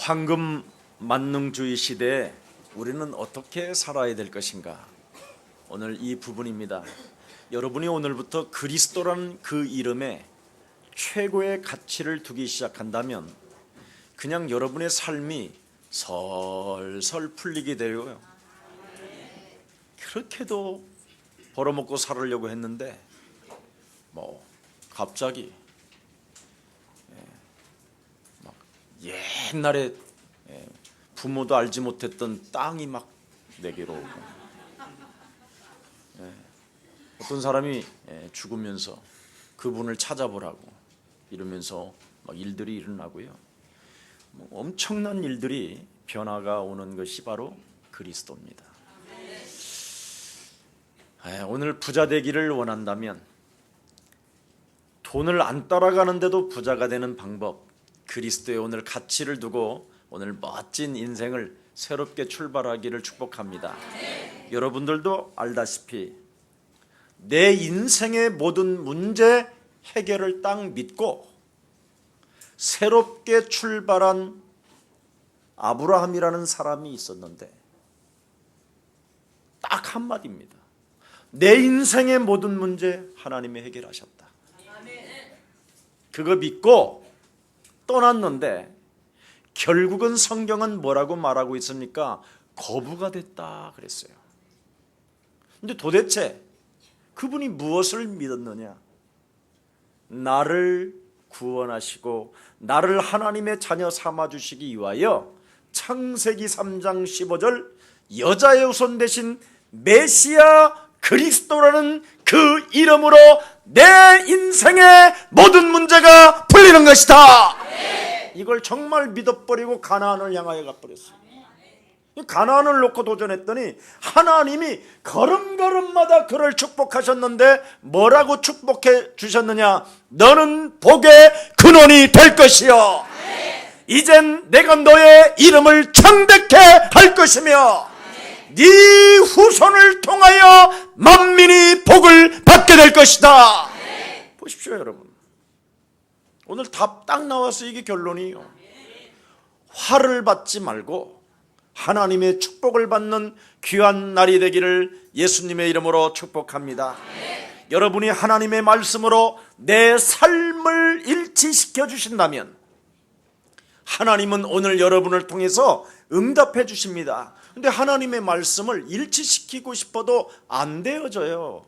황금 만능주의 시대에 우리는 어떻게 살아야 될 것인가? 오늘 이 부분입니다. 여러분이 오늘부터 그리스도라는 그 이름에 최고의 가치를 두기 시작한다면 그냥 여러분의 삶이 설설 풀리게 되고요. 그렇게도 벌어먹고 살으려고 했는데 갑자기 막 옛날에 부모도 알지 못했던 땅이 막 내게로 오고, 어떤 사람이 죽으면서 그분을 찾아보라고 이러면서 막 일들이 일어나고요. 엄청난 일들이 변화가 오는 것이 바로 그리스도입니다. 오늘 부자 되기를 원한다면 돈을 안 따라가는데도 부자가 되는 방법, 그리스도의 오늘 가치를 두고 오늘 멋진 인생을 새롭게 출발하기를 축복합니다. 여러분들도 알다시피 내 인생의 모든 문제 해결을 딱 믿고 새롭게 출발한 아브라함이라는 사람이 있었는데 딱 한마디입니다. 내 인생의 모든 문제 하나님이 해결하셨다. 그거 믿고 떠났는데 결국은 성경은 뭐라고 말하고 있습니까? 거부가 됐다 그랬어요. 근데 도대체 그분이 무엇을 믿었느냐? 나를 구원하시고 나를 하나님의 자녀 삼아주시기 위하여 창세기 3장 15절 여자의 후손 대신 메시아 그리스도라는 그 이름으로 내 인생의 모든 문제가 풀리는 것이다. 이걸 정말 믿어버리고 가나안을 향하여 가버렸어요. 가나안을 놓고 도전했더니 하나님이 걸음걸음마다 그를 축복하셨는데 뭐라고 축복해 주셨느냐? 너는 복의 근원이 될 것이요, 이젠 내가 너의 이름을 창대케 할 것이며 네 후손을 통하여 만민이 복을 받게 될 것이다. 보십시오 여러분, 오늘 답 딱 나와서 이게 결론이에요. 화를 받지 말고 하나님의 축복을 받는 귀한 날이 되기를 예수님의 이름으로 축복합니다. 여러분이 하나님의 말씀으로 내 삶을 일치시켜 주신다면 하나님은 오늘 여러분을 통해서 응답해 주십니다. 근데 하나님의 말씀을 일치시키고 싶어도 안 되어져요.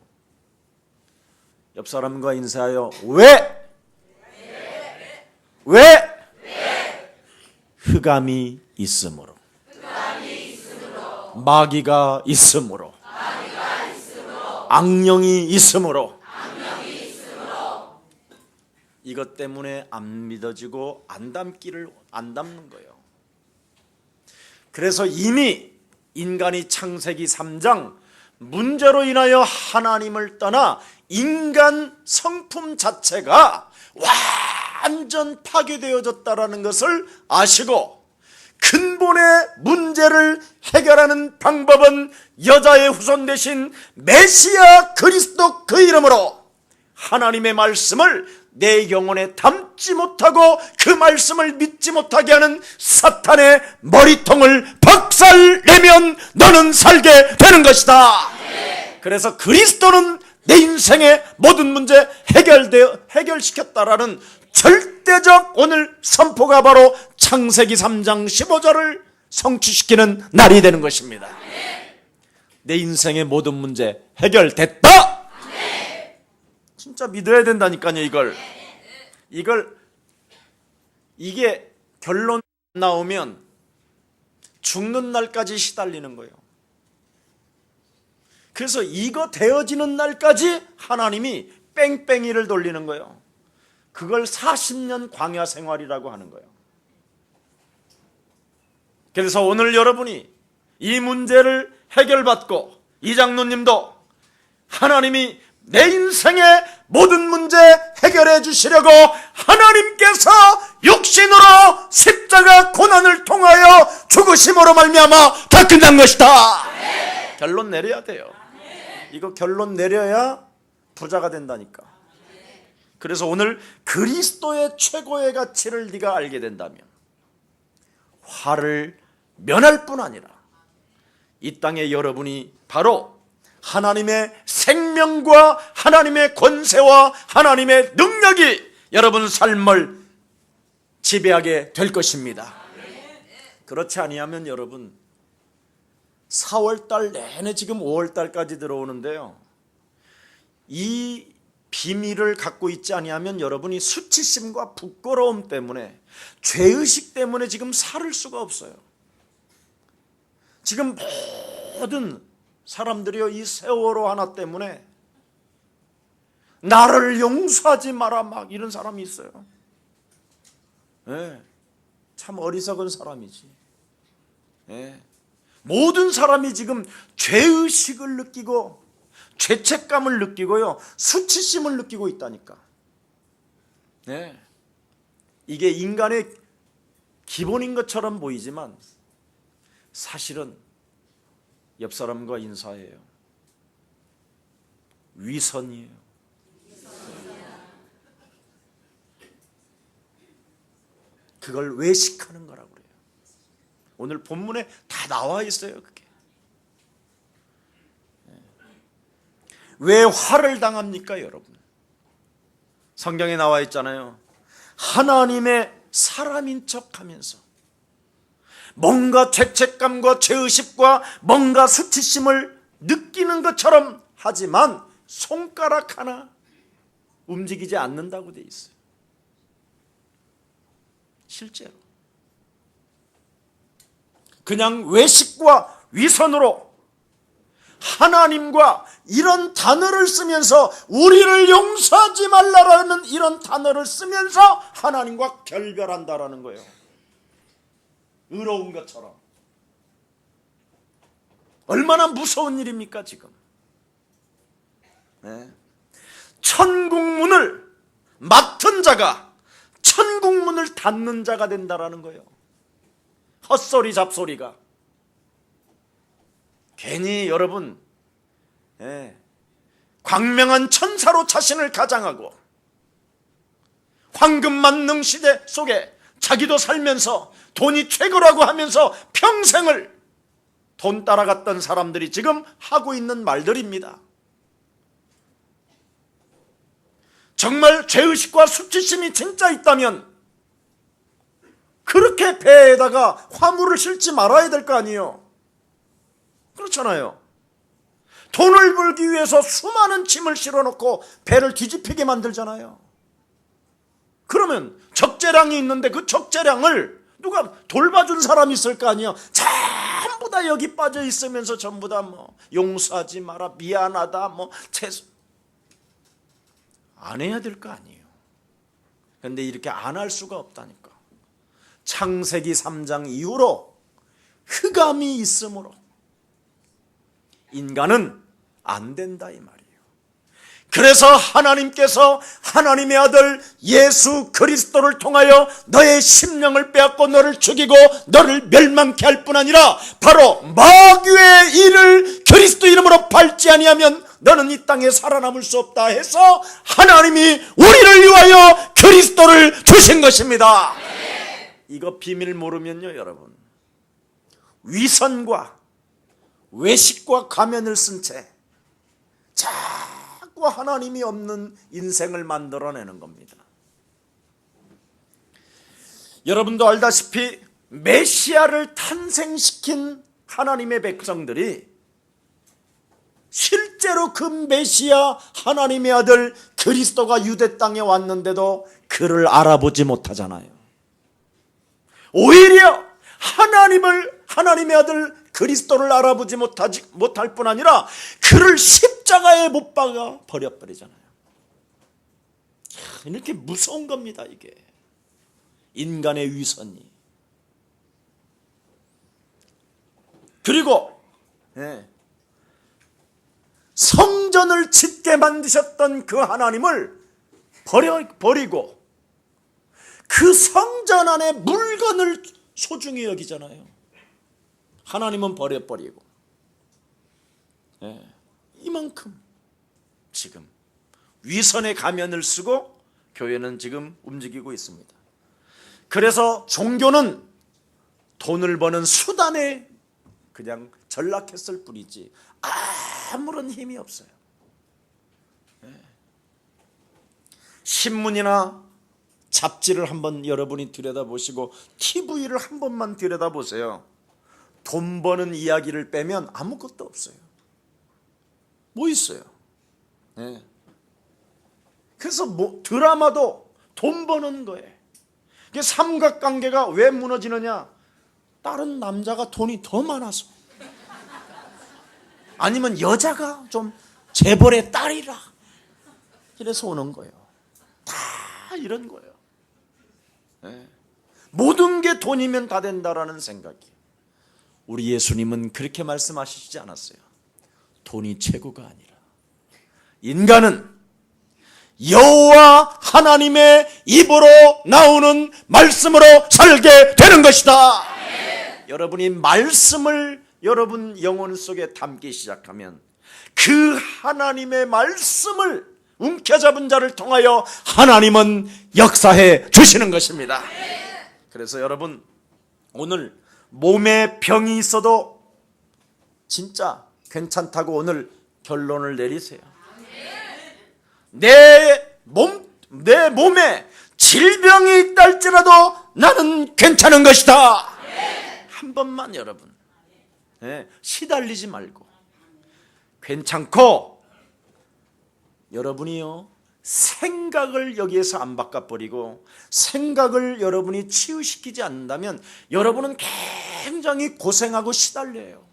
옆 사람과 인사하여 왜? 흑암이 있으므로, 마귀가 있으므로, 악령이 있으므로, 이것 때문에 안 믿어지고 안 담는 거예요. 그래서 이미 인간이 창세기 3장 문제로 인하여 하나님을 떠나 인간 성품 자체가 완전 파괴되어졌다라는 것을 아시고 근본의 문제를 해결하는 방법은 여자의 후손 대신 메시아 그리스도 그 이름으로 하나님의 말씀을 내 영혼에 담지 못하고 그 말씀을 믿지 못하게 하는 사탄의 머리통을 박살내면 너는 살게 되는 것이다. 그래서 그리스도는 내 인생의 모든 문제 해결시켰다라는 절대적 오늘 선포가 바로 창세기 3장 15절을 성취시키는 날이 되는 것입니다. 내 인생의 모든 문제 해결됐다. 진짜 믿어야 된다니까요. 이게 결론 나오면 죽는 날까지 시달리는 거예요. 그래서 이거 되어지는 날까지 하나님이 뺑뺑이를 돌리는 거예요. 그걸 40년 광야 생활이라고 하는 거예요. 그래서 오늘 여러분이 이 문제를 해결받고 이 장로님도 하나님이 내 인생의 모든 문제 해결해 주시려고 하나님께서 육신으로 십자가 고난을 통하여 죽으심으로 말미암아 다 끝난 것이다. 결론 내려야 돼요. 이거 결론 내려야 부자가 된다니까. 그래서 오늘 그리스도의 최고의 가치를 네가 알게 된다면 화를 면할 뿐 아니라 이 땅에 여러분이 바로 하나님의 생명과 하나님의 권세와 하나님의 능력이 여러분 삶을 지배하게 될 것입니다. 그렇지 아니하면 여러분 4월달 내내 지금 5월달까지 들어오는데요, 이 비밀을 갖고 있지 아니하면 여러분이 수치심과 부끄러움 때문에, 죄의식 때문에 지금 살을 수가 없어요. 지금 모든 사람들이요, 이 세월호 하나 때문에 나를 용서하지 마라 막 이런 사람이 있어요. 네, 참 어리석은 사람이지. 네. 모든 사람이 지금 죄의식을 느끼고 죄책감을 느끼고요, 수치심을 느끼고 있다니까. 네. 이게 인간의 기본인 것처럼 보이지만 사실은 옆 사람과 인사해요. 위선이에요. 그걸 외식하는 거라고 그래요. 오늘 본문에 다 나와 있어요, 그게. 왜 화를 당합니까, 여러분? 성경에 나와 있잖아요. 하나님의 사람인 척하면서 뭔가 죄책감과 죄의식과 뭔가 수치심을 느끼는 것처럼 하지만 손가락 하나 움직이지 않는다고 돼 있어요. 실제로 그냥 외식과 위선으로 하나님과 이런 단어를 쓰면서, 우리를 용서하지 말라라는 이런 단어를 쓰면서 하나님과 결별한다라는 거예요. 의로운 것처럼. 얼마나 무서운 일입니까 지금. 네. 천국문을 맡은 자가 천국문을 닫는 자가 된다라는 거예요. 헛소리 잡소리가. 괜히 여러분, 광명한 천사로 자신을 가장하고 황금만능 시대 속에 자기도 살면서 돈이 최고라고 하면서 평생을 돈 따라갔던 사람들이 지금 하고 있는 말들입니다. 정말 죄의식과 수치심이 진짜 있다면 그렇게 배에다가 화물을 싣지 말아야 될 거 아니에요. 그렇잖아요. 돈을 벌기 위해서 수많은 짐을 실어놓고 배를 뒤집히게 만들잖아요. 그러면 적재량이 있는데 그 적재량을 누가 돌봐준 사람이 있을 거 아니에요. 전부 다 여기 빠져 있으면서 전부 다 뭐 용서하지 마라, 미안하다, 뭐 채소 안 해야 될 거 아니에요. 그런데 이렇게 안 할 수가 없다니까. 창세기 3장 이후로 흑암이 있으므로 인간은 안 된다 이 말이에요. 그래서 하나님께서 하나님의 아들 예수 그리스도를 통하여 너의 심령을 빼앗고 너를 죽이고 너를 멸망케 할 뿐 아니라 바로 마귀의 일을 그리스도 이름으로 밟지 아니하면 너는 이 땅에 살아남을 수 없다 해서 하나님이 우리를 위하여 그리스도를 주신 것입니다. 이거 비밀 모르면요 여러분, 위선과 외식과 가면을 쓴 채 자꾸 하나님이 없는 인생을 만들어내는 겁니다. 여러분도 알다시피 메시아를 탄생시킨 하나님의 백성들이 실제로 그 메시아 하나님의 아들 그리스도가 유대 땅에 왔는데도 그를 알아보지 못하잖아요. 오히려 하나님의 아들 그리스도를 알아보지 못할 뿐 아니라 그를 십자가에 못 박아 버려버리잖아요. 이렇게 무서운 겁니다 이게. 인간의 위선이. 그리고 성전을 짓게 만드셨던 그 하나님을 버리고 그 성전 안에 물건을 소중히 여기잖아요. 하나님은 버려버리고. 이만큼 지금 위선의 가면을 쓰고 교회는 지금 움직이고 있습니다. 그래서 종교는 돈을 버는 수단에 그냥 전락했을 뿐이지 아무런 힘이 없어요. 신문이나 잡지를 한번 여러분이 들여다보시고 TV를 한 번만 들여다보세요. 돈 버는 이야기를 빼면 아무것도 없어요. 뭐 있어요? 네. 그래서 드라마도 돈 버는 거예요. 이게 삼각관계가 왜 무너지느냐? 다른 남자가 돈이 더 많아서, 아니면 여자가 좀 재벌의 딸이라, 이래서 오는 거예요. 다 이런 거예요. 네. 모든 게 돈이면 다 된다라는 생각이. 우리 예수님은 그렇게 말씀하시지 않았어요. 돈이 최고가 아니라 인간은 여호와 하나님의 입으로 나오는 말씀으로 살게 되는 것이다. 여러분이 말씀을 여러분 영혼 속에 담기 시작하면 그 하나님의 말씀을 움켜잡은 자를 통하여 하나님은 역사해 주시는 것입니다. 그래서 여러분, 오늘 몸에 병이 있어도 진짜 괜찮다고 오늘 결론을 내리세요. 내 몸에 질병이 있다 할지라도 나는 괜찮은 것이다. 한 번만 여러분, 시달리지 말고 괜찮고, 여러분이요 생각을 여기에서 안 바꿔버리고 생각을 여러분이 치유시키지 않는다면 여러분은 굉장히 고생하고 시달려요.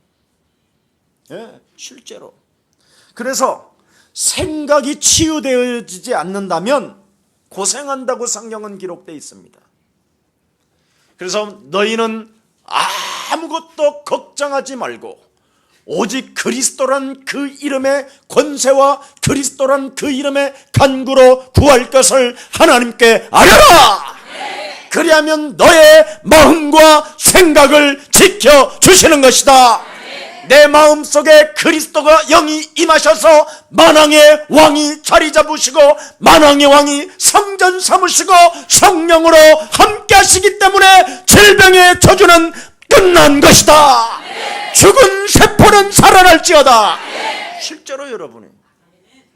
실제로. 그래서 생각이 치유되어지지 않는다면 고생한다고 성경은 기록되어 있습니다. 그래서 너희는 아무것도 걱정하지 말고 오직 그리스도란 그 이름의 권세와 그리스도란 그 이름의 간구로 구할 것을 하나님께 아뢰라. 그리하면 너의 마음과 생각을 지켜주시는 것이다. 내 마음속에 그리스도가 영이 임하셔서 만왕의 왕이 자리 잡으시고 만왕의 왕이 성전 삼으시고 성령으로 함께 하시기 때문에 질병의 저주는 끝난 것이다. 죽은 세포는 살아날지어다. 실제로 여러분이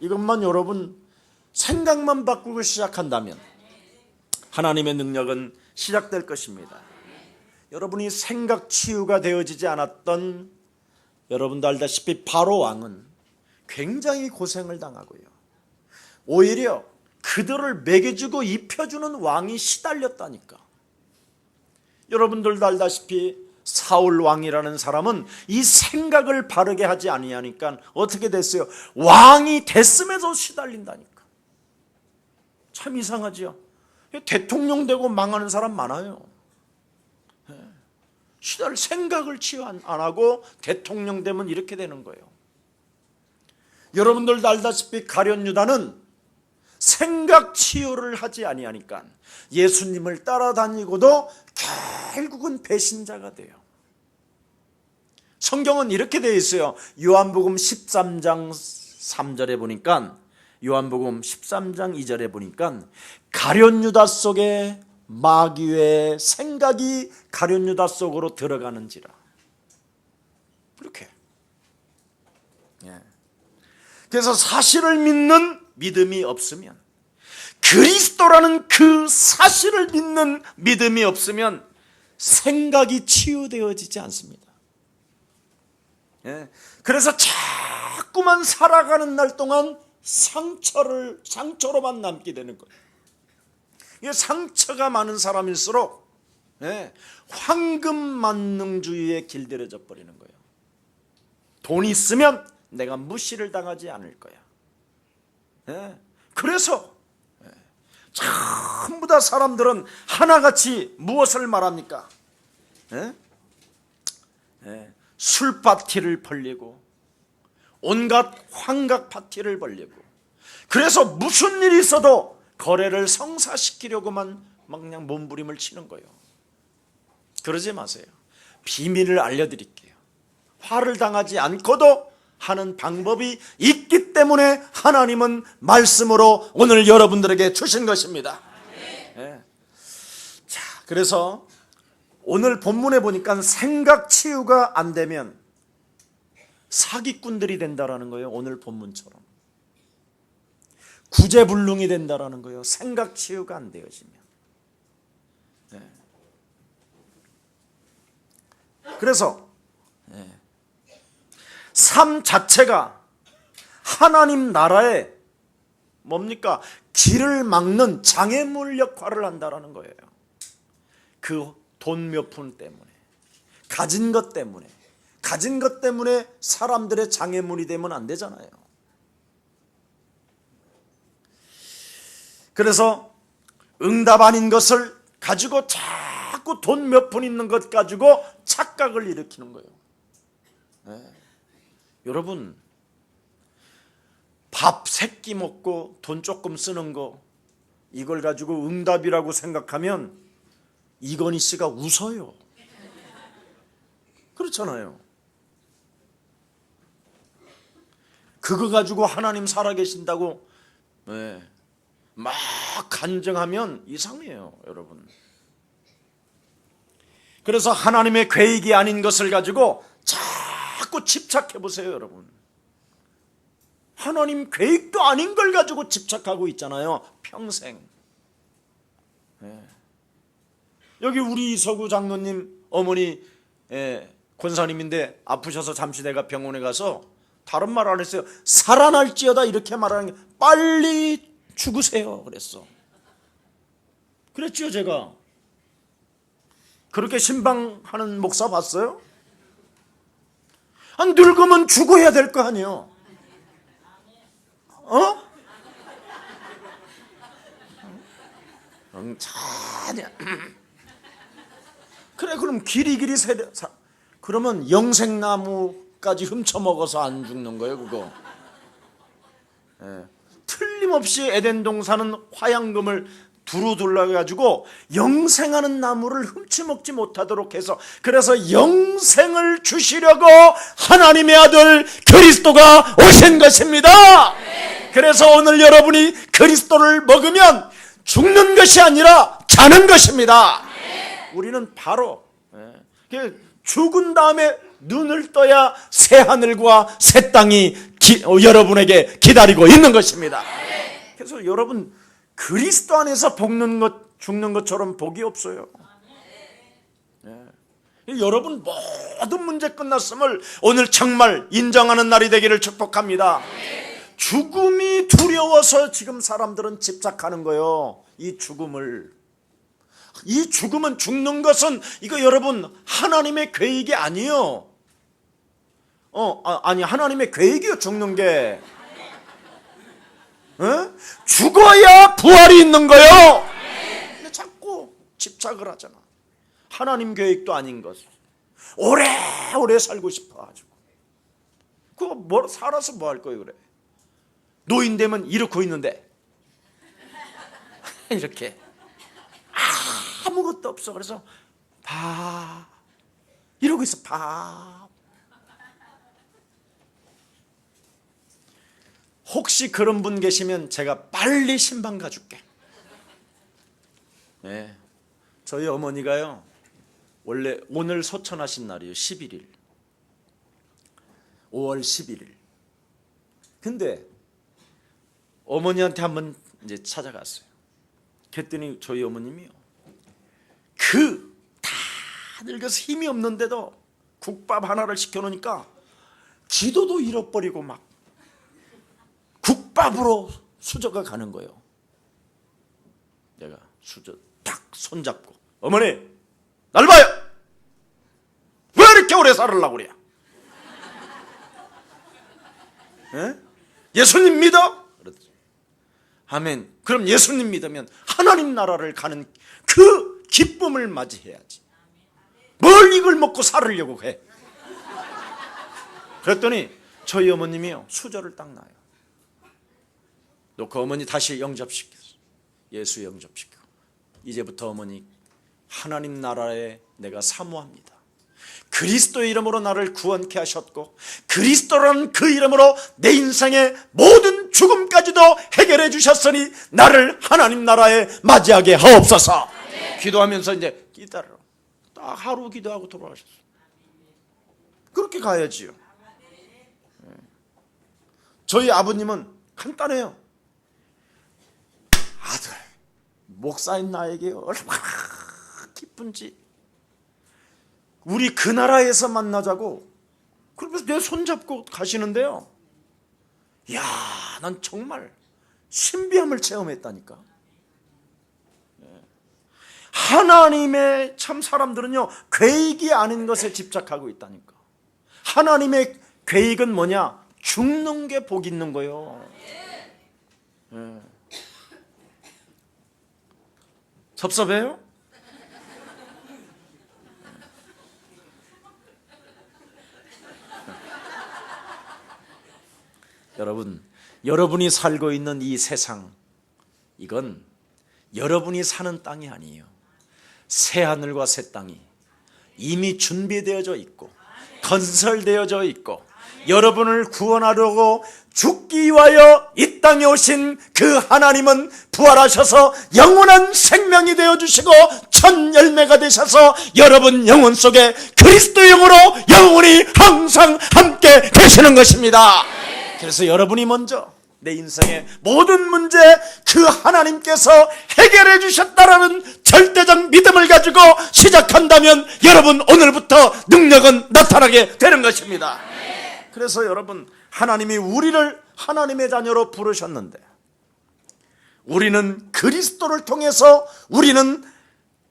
이것만 여러분 생각만 바꾸고 시작한다면 하나님의 능력은 시작될 것입니다. 여러분이 생각 치유가 되어지지 않았던, 여러분도 알다시피 바로 왕은 굉장히 고생을 당하고요, 오히려 그들을 먹여주고 입혀주는 왕이 시달렸다니까. 여러분들도 알다시피 사울 왕이라는 사람은 이 생각을 바르게 하지 아니하니까 어떻게 됐어요? 왕이 됐음에도 시달린다니까. 참 이상하지요. 대통령 되고 망하는 사람 많아요. 생각을 치유 안 하고 대통령 되면 이렇게 되는 거예요. 여러분들도 알다시피 가룟 유다는 생각 치유를 하지 아니하니까 예수님을 따라다니고도 결국은 배신자가 돼요. 성경은 이렇게 되어 있어요. 요한복음 13장 3절에 보니까, 요한복음 13장 2절에 보니까 가룟 유다 속에 마귀의 생각이 가룟 유다 속으로 들어가는지라. 이렇게. 그래서 사실을 믿는 믿음이 없으면, 그리스도라는 그 사실을 믿는 믿음이 없으면 생각이 치유되어지지 않습니다. 그래서 자꾸만 살아가는 날 동안 상처로만 남게 되는 거예요. 상처가 많은 사람일수록 황금만능주의에 길들여져 버리는 거예요. 돈이 있으면 내가 무시를 당하지 않을 거야. 그래서 전부 다 사람들은 하나같이 무엇을 말합니까? 술 파티를 벌리고 온갖 환각 파티를 벌리고, 그래서 무슨 일이 있어도 거래를 성사시키려고만 막 그냥 몸부림을 치는 거예요. 그러지 마세요. 비밀을 알려드릴게요. 화를 당하지 않고도 하는 방법이 있기 때문에 하나님은 말씀으로 오늘 여러분들에게 주신 것입니다. 자, 그래서 오늘 본문에 보니까 생각 치유가 안 되면 사기꾼들이 된다라는 거예요. 오늘 본문처럼 구제불능이 된다라는 거예요. 생각 치유가 안 되어지면. 네. 그래서 삶 자체가 하나님 나라에 뭡니까? 길을 막는 장애물 역할을 한다라는 거예요. 그 돈 몇 푼 때문에, 가진 것 때문에 사람들의 장애물이 되면 안 되잖아요. 그래서 응답 아닌 것을 가지고 자꾸 돈 몇 푼 있는 것 가지고 착각을 일으키는 거예요. 네. 여러분, 밥 3끼 먹고 돈 조금 쓰는 거, 이걸 가지고 응답이라고 생각하면 이건희 씨가 웃어요. 그렇잖아요. 그거 가지고 하나님 살아계신다고 막 간증하면 이상해요, 여러분. 그래서 하나님의 계획이 아닌 것을 가지고 자꾸 집착해 보세요, 여러분. 하나님 계획도 아닌 걸 가지고 집착하고 있잖아요, 평생. 여기 우리 이서구 장로님 어머니 권사님인데 아프셔서 잠시 내가 병원에 가서 다른 말 안 했어요. 살아날지어다 이렇게 말하는 게 빨리 죽으세요 그랬어. 그랬죠, 제가. 그렇게 신방하는 목사 봤어요? 늙으면 죽어야 될 거 아니에요. 자냐. 그래, 그럼 길이길이 그러면 영생나무까지 훔쳐먹어서 안 죽는 거예요, 그거. 틀림없이 에덴 동산은 화양금을 두루 둘러가지고 영생하는 나무를 훔쳐먹지 못하도록 해서, 그래서 영생을 주시려고 하나님의 아들 그리스도가 오신 것입니다. 그래서 오늘 여러분이 그리스도를 먹으면 죽는 것이 아니라 사는 것입니다. 우리는 바로 죽은 다음에 눈을 떠야 새 하늘과 새 땅이 여러분에게 기다리고 있는 것입니다. 그래서 여러분, 그리스도 안에서 죽는 것처럼 복이 없어요. 여러분 모든 문제 끝났음을 오늘 정말 인정하는 날이 되기를 축복합니다. 죽음이 두려워서 지금 사람들은 집착하는 거예요. 이 죽음은, 죽는 것은 이거 여러분 하나님의 계획이 아니에요. 아니 하나님의 계획이요, 죽는 게. 죽어야 부활이 있는 거예요. 근데 자꾸 집착을 하잖아. 하나님 계획도 아닌 것. 오래오래 살고 싶어 가지고. 그거 살아서 뭐 할 거예요, 그래. 노인 되면 이렇게 있는데 이렇게 아무것도 없어. 그래서 이러고 있어. 혹시 그런 분 계시면 제가 빨리 신방 가줄게. 저희 어머니가요, 원래 오늘 소천하신 날이에요. 11일 5월 11일. 근데 어머니한테 한번 이제 찾아갔어요. 그랬더니 저희 어머님이요, 다 늙어서 힘이 없는데도 국밥 하나를 시켜놓으니까 기도도 잃어버리고 막 국밥으로 수저가 가는 거예요. 내가 수저 딱 손잡고, 어머니 날 봐요. 왜 이렇게 오래 살으려고 그래? 예수님 믿어? 그랬죠. 아멘. 그럼 예수님 믿으면 하나님 나라를 가는 그 기쁨을 맞이해야지. 뭘 이걸 먹고 살으려고 해? 그랬더니 저희 어머님이요, 수저를 딱 놔요. 놓고 어머니 다시 영접시켰어. 예수 영접시켜. 이제부터 어머니, 하나님 나라에 내가 사모합니다. 그리스도의 이름으로 나를 구원케 하셨고, 그리스도라는 그 이름으로 내 인생의 모든 죽음까지도 해결해 주셨으니 나를 하나님 나라에 맞이하게 하옵소서. 기도하면서 이제 기다려. 딱 하루 기도하고 돌아가셨어요. 그렇게 가야지요. 저희 아버님은 간단해요. 아들, 목사인 나에게 얼마나 기쁜지. 우리 그 나라에서 만나자고 그러면서 내 손잡고 가시는데요. 야, 난 정말 신비함을 체험했다니까. 하나님의 참 사람들은요, 계획이 아닌 것에 집착하고 있다니까. 하나님의 계획은 뭐냐? 죽는 게 복 있는 거예요. 섭섭해요? 여러분, 여러분이 살고 있는 이 세상, 이건 여러분이 사는 땅이 아니에요. 새 하늘과 새 땅이 이미 준비되어져 있고 건설되어져 있고, 여러분을 구원하려고 죽기 위하여 이 땅에 오신 그 하나님은 부활하셔서 영원한 생명이 되어주시고 첫 열매가 되셔서 여러분 영혼 속에 그리스도 영으로 영원히 항상 함께 계시는 것입니다. 그래서 여러분이 먼저 내 인생의 모든 문제 그 하나님께서 해결해 주셨다라는 절대적 믿음을 가지고 시작한다면 여러분 오늘부터 능력은 나타나게 되는 것입니다. 그래서 여러분, 하나님이 우리를 하나님의 자녀로 부르셨는데, 우리는 그리스도를 통해서 우리는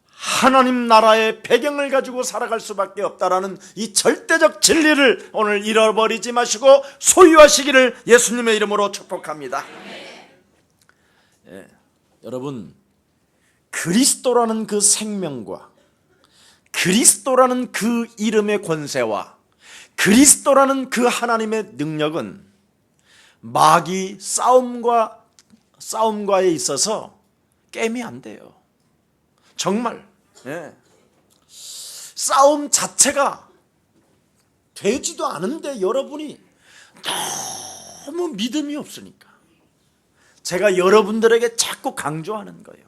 하나님 나라의 배경을 가지고 살아갈 수밖에 없다라는 이 절대적 진리를 오늘 잃어버리지 마시고 소유하시기를 예수님의 이름으로 축복합니다. 여러분, 그리스도라는 그 생명과 그리스도라는 그 이름의 권세와 그리스도라는 그 하나님의 능력은 마귀 싸움과에 있어서 게임이 안 돼요. 정말 싸움 자체가 되지도 않은데 여러분이 너무 믿음이 없으니까 제가 여러분들에게 자꾸 강조하는 거예요.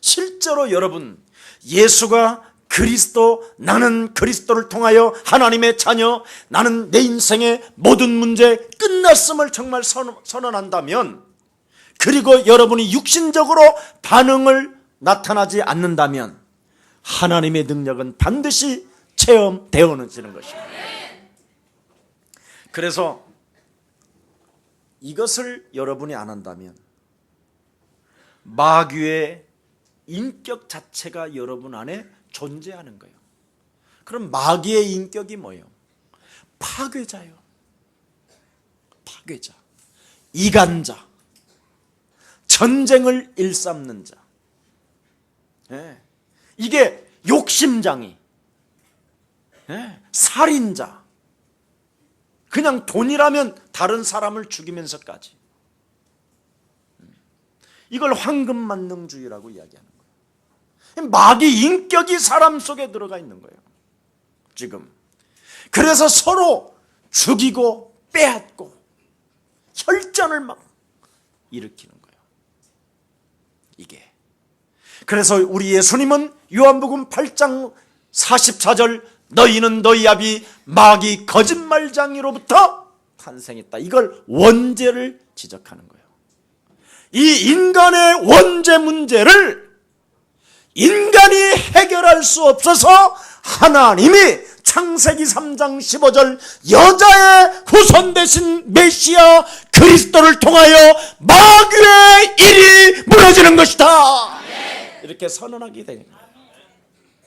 실제로 여러분, 예수가 그리스도, 나는 그리스도를 통하여 하나님의 자녀, 나는 내 인생의 모든 문제 끝났음을 정말 선언한다면, 그리고 여러분이 육신적으로 반응을 나타나지 않는다면 하나님의 능력은 반드시 체험되어지는 것입니다. 그래서 이것을 여러분이 안 한다면 마귀의 인격 자체가 여러분 안에 존재하는 거예요. 그럼 마귀의 인격이 뭐예요? 파괴자요. 파괴자, 이간자, 전쟁을 일삼는 자. 이게 욕심장이, 살인자, 그냥 돈이라면 다른 사람을 죽이면서까지. 이걸 황금만능주의라고 이야기하는 거예요. 마귀 인격이 사람 속에 들어가 있는 거예요, 지금. 그래서 서로 죽이고 빼앗고 혈전을 막 일으키는 거예요, 이게. 그래서 우리 예수님은 요한복음 8장 44절, 너희는 너희 아비 마귀 거짓말장이로부터 탄생했다, 이걸 원죄를 지적하는 거예요. 이 인간의 원죄 문제를 인간이 해결할 수 없어서 하나님이 창세기 3장 15절 여자의 후손 되신 메시아 그리스도를 통하여 마귀의 일이 무너지는 것이다, 이렇게 선언하게 되는 거예요.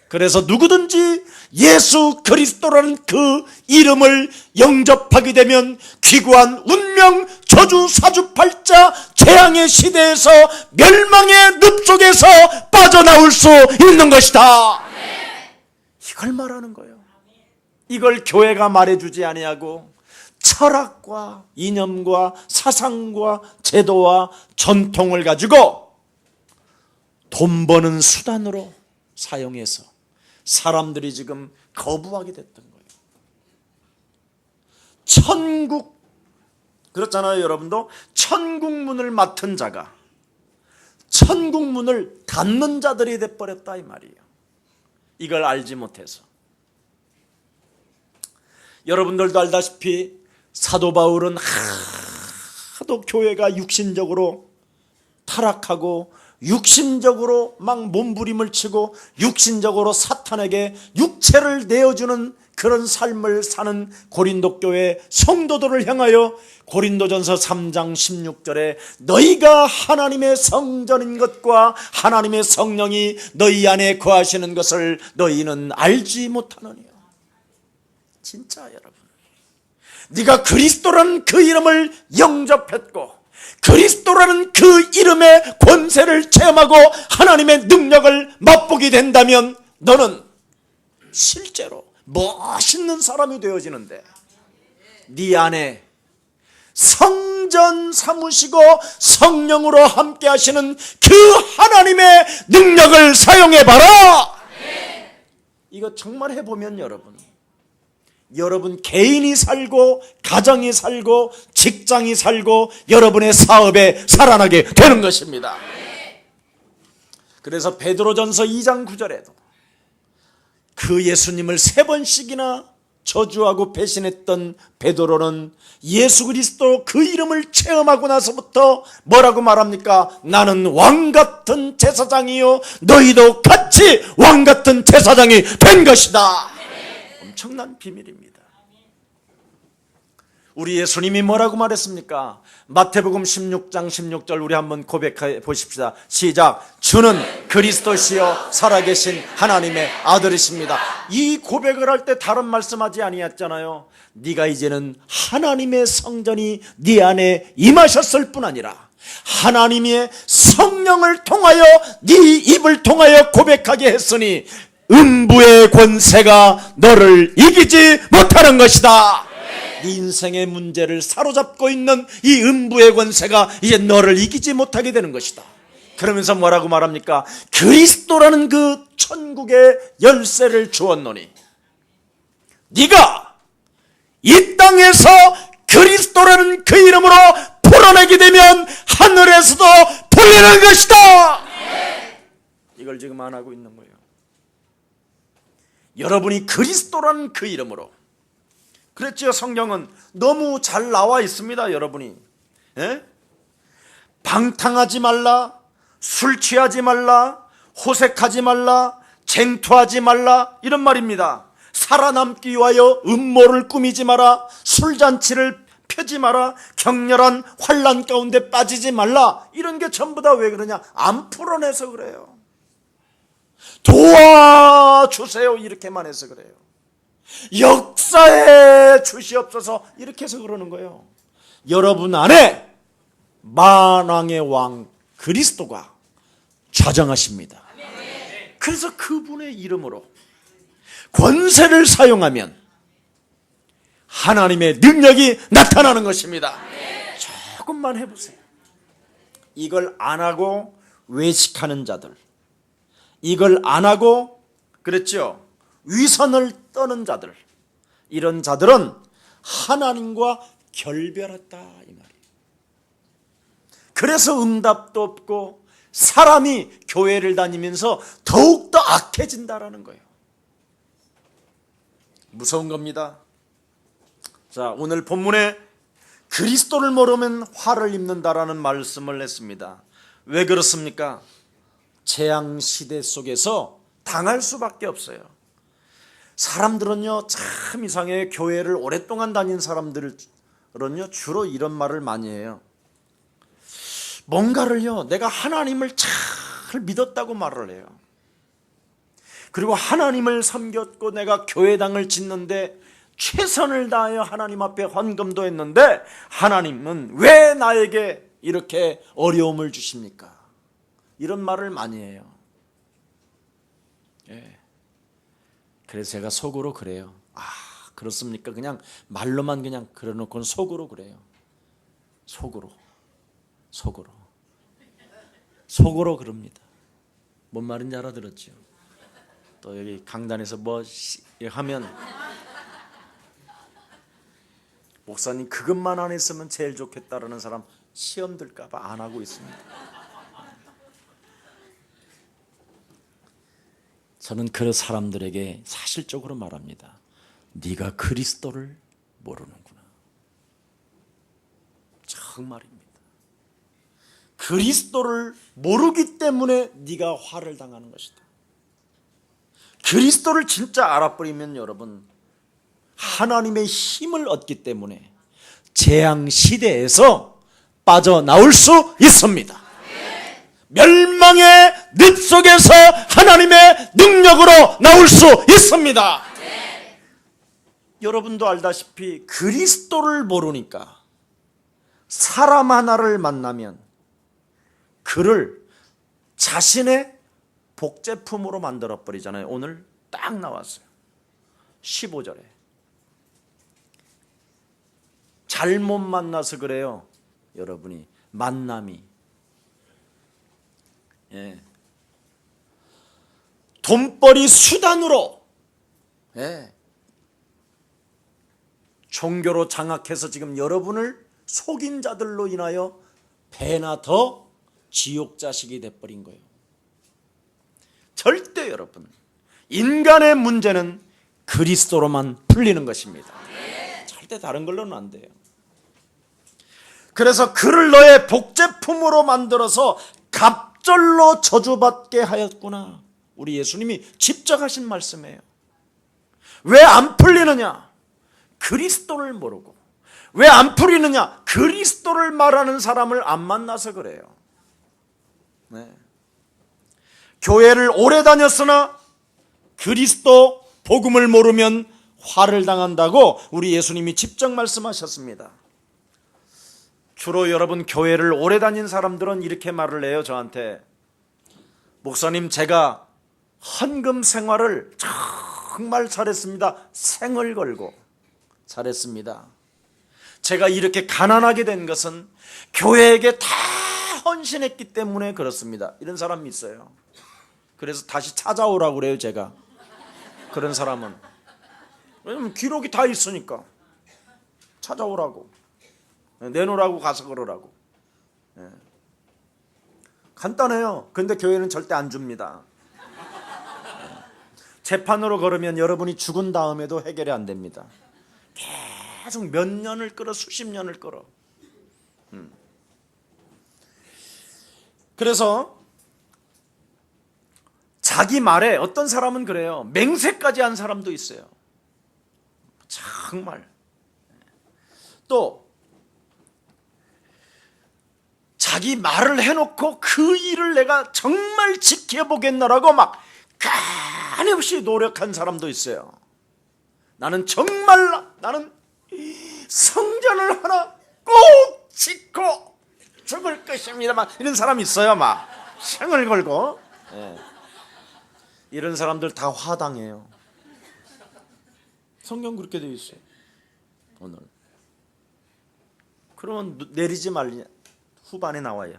그래서 누구든지 예수 그리스도라는 그 이름을 영접하게 되면 귀고한 운명, 저주, 사주팔자, 재앙의 시대에서 멸망의 늪 속에서 빠져나올 수 있는 것이다. 이걸 말하는 거예요. 이걸 교회가 말해주지 아니하고 철학과 이념과 사상과 제도와 전통을 가지고 돈 버는 수단으로 사용해서 사람들이 지금 거부하게 됐던 거예요. 천국, 그렇잖아요. 여러분도 천국 문을 맡은 자가 천국 문을 닫는 자들이 돼버렸다, 이 말이에요. 이걸 알지 못해서. 여러분들도 알다시피 사도 바울은 하도 교회가 육신적으로 타락하고 육신적으로 막 몸부림을 치고 육신적으로 사탄에게 육체를 내어주는 그런 삶을 사는 고린도 교회 성도들을 향하여 고린도전서 3장 16절에 너희가 하나님의 성전인 것과 하나님의 성령이 너희 안에 거하시는 것을 너희는 알지 못하느냐. 진짜 여러분, 네가 그리스도라는 그 이름을 영접했고 그리스도라는 그 이름의 권세를 체험하고 하나님의 능력을 맛보게 된다면 너는 실제로 멋있는 사람이 되어지는데, 네 안에 성전 삼으시고 성령으로 함께 하시는 그 하나님의 능력을 사용해봐라. 이거 정말 해보면 여러분 개인이 살고 가정이 살고 직장이 살고 여러분의 사업에 살아나게 되는 것입니다. 그래서 베드로전서 2장 9절에도 그 예수님을 3번씩이나 저주하고 배신했던 베드로는 예수 그리스도 그 이름을 체험하고 나서부터 뭐라고 말합니까? 나는 왕같은 제사장이요 너희도 같이 왕같은 제사장이 된 것이다. 엄청난 비밀입니다. 우리 예수님이 뭐라고 말했습니까? 마태복음 16장 16절 우리 한번 고백해 보십시다. 시작. 주는 그리스도시요 살아계신 하나님의 아들이십니다. 이 고백을 할 때 다른 말씀하지 아니했잖아요. 네가 이제는 하나님의 성전이 네 안에 임하셨을 뿐 아니라 하나님의 성령을 통하여 네 입을 통하여 고백하게 했으니 음부의 권세가 너를 이기지 못하는 것이다. 네 인생의 문제를 사로잡고 있는 이 음부의 권세가 이제 너를 이기지 못하게 되는 것이다. 그러면서 뭐라고 말합니까? 그리스도라는 그 천국의 열쇠를 주었노니 네가 이 땅에서 그리스도라는 그 이름으로 풀어내게 되면 하늘에서도 풀리는 것이다. 이걸 지금 안 하고 있는 거예요. 여러분이 그리스도라는 그 이름으로, 그랬죠. 성경은 너무 잘 나와 있습니다. 여러분이 방탕하지 말라, 술 취하지 말라, 호색하지 말라, 쟁투하지 말라 이런 말입니다. 살아남기 위하여 음모를 꾸미지 마라, 술잔치를 펴지 마라, 격렬한 환난 가운데 빠지지 말라. 이런 게 전부 다 왜 그러냐? 안 풀어내서 그래요. 도와주세요 이렇게만 해서 그래요. 역사에 주시옵소서 이렇게 해서 그러는 거예요. 여러분 안에 만왕의 왕 그리스도가 좌정하십니다. 그래서 그분의 이름으로 권세를 사용하면 하나님의 능력이 나타나는 것입니다. 조금만 해보세요. 이걸 안 하고 외식하는 자들, 이걸 안 하고 그랬죠, 위선을 떠는 자들, 이런 자들은 하나님과 결별했다 이 말이에요. 그래서 응답도 없고 사람이 교회를 다니면서 더욱더 악해진다라는 거예요. 무서운 겁니다. 자, 오늘 본문에 그리스도를 모르면 화를 입는다라는 말씀을 했습니다. 왜 그렇습니까? 재앙 시대 속에서 당할 수밖에 없어요. 사람들은요 참 이상해요. 교회를 오랫동안 다닌 사람들은요 주로 이런 말을 많이 해요. 뭔가를요 내가 하나님을 잘 믿었다고 말을 해요. 그리고 하나님을 섬겼고 내가 교회당을 짓는데 최선을 다하여 하나님 앞에 헌금도 했는데 하나님은 왜 나에게 이렇게 어려움을 주십니까? 이런 말을 많이 해요. 예. 그래서 제가 속으로 그래요. 아, 그렇습니까? 그냥 말로만 그냥 그려놓고는 속으로 그래요. 속으로 그럽니다. 뭔 말인지 알아들었죠? 또 여기 강단에서 뭐 하면 목사님 그것만 안 했으면 제일 좋겠다라는 사람 시험 들까 봐 안 하고 있습니다. 저는 그 사람들에게 사실적으로 말합니다. 네가 그리스도를 모르는구나. 정말입니다. 그리스도를 모르기 때문에 네가 화를 당하는 것이다. 그리스도를 진짜 알아버리면 여러분, 하나님의 힘을 얻기 때문에 재앙 시대에서 빠져나올 수 있습니다. 멸망의 늪 속에서 하나님의 능력으로 나올 수 있습니다. 여러분도 알다시피 그리스도를 모르니까 사람 하나를 만나면 그를 자신의 복제품으로 만들어버리잖아요. 오늘 딱 나왔어요. 15절에 잘못 만나서 그래요. 여러분이 만남이 돈벌이 수단으로 종교로 장악해서 지금 여러분을 속인 자들로 인하여 배나 더 지옥 자식이 돼버린 거예요. 절대 여러분, 인간의 문제는 그리스도로만 풀리는 것입니다. 절대 다른 걸로는 안 돼요. 그래서 그를 너의 복제품으로 만들어서 갑절로 저주받게 하였구나. 우리 예수님이 직접 하신 말씀이에요. 왜 안 풀리느냐? 그리스도를 모르고. 왜 안 풀리느냐? 그리스도를 말하는 사람을 안 만나서 그래요. 교회를 오래 다녔으나 그리스도 복음을 모르면 화를 당한다고 우리 예수님이 직접 말씀하셨습니다. 주로 여러분 교회를 오래 다닌 사람들은 이렇게 말을 해요. 저한테, 목사님, 제가 헌금 생활을 정말 잘했습니다. 생을 걸고 잘했습니다. 제가 이렇게 가난하게 된 것은 교회에게 다 헌신했기 때문에 그렇습니다. 이런 사람이 있어요. 그래서 다시 찾아오라고 그래요. 제가 그런 사람은, 왜냐면 기록이 다 있으니까 찾아오라고, 내놓으라고 가서 그러라고. 간단해요. 근데 교회는 절대 안 줍니다. 재판으로 걸으면 여러분이 죽은 다음에도 해결이 안 됩니다. 계속 몇 년을 끌어, 수십 년을 끌어. 그래서 자기 말에 어떤 사람은 그래요. 맹세까지 한 사람도 있어요. 정말. 또 자기 말을 해놓고 그 일을 내가 정말 지켜보겠노라고 막 간없이 노력한 사람도 있어요. 나는 성전을 하나 꼭 짓고 죽을 것입니다. 막 이런 사람이 있어요. 막 생을 걸고. 이런 사람들 다 화당해요. 성경 그렇게 되어 있어요. 오늘. 그러면 내리지 말냐? 후반에 나와요.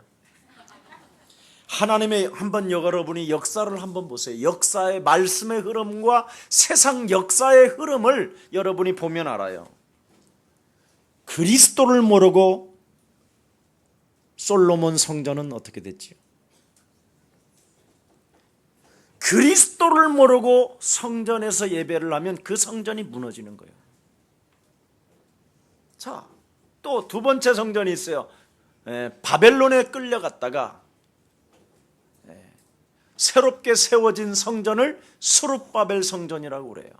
하나님의 한번 여러분이 역사를 한번 보세요. 역사의 말씀의 흐름과 세상 역사의 흐름을 여러분이 보면 알아요. 그리스도를 모르고 솔로몬 성전은 어떻게 됐지요? 그리스도를 모르고 성전에서 예배를 하면 그 성전이 무너지는 거예요. 자, 또 두 번째 성전이 있어요. 바벨론에 끌려갔다가 새롭게 세워진 성전을 스룹바벨 성전이라고 그래요.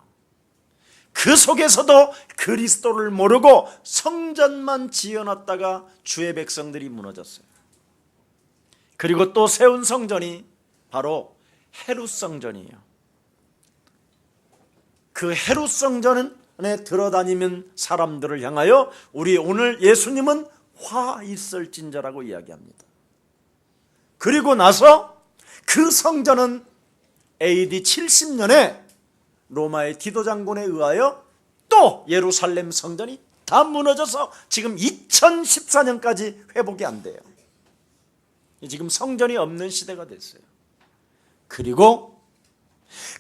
그 속에서도 그리스도를 모르고 성전만 지어놨다가 주의 백성들이 무너졌어요. 그리고 또 세운 성전이 바로 헤롯 성전이에요. 그 헤롯 성전에 들어다니는 사람들을 향하여 우리 오늘 예수님은 화 있을진저라고 이야기합니다. 그리고 나서 그 성전은 AD 70년에 로마의 디도 장군에 의하여 또 예루살렘 성전이 다 무너져서 지금 2014년까지 회복이 안 돼요. 지금 성전이 없는 시대가 됐어요. 그리고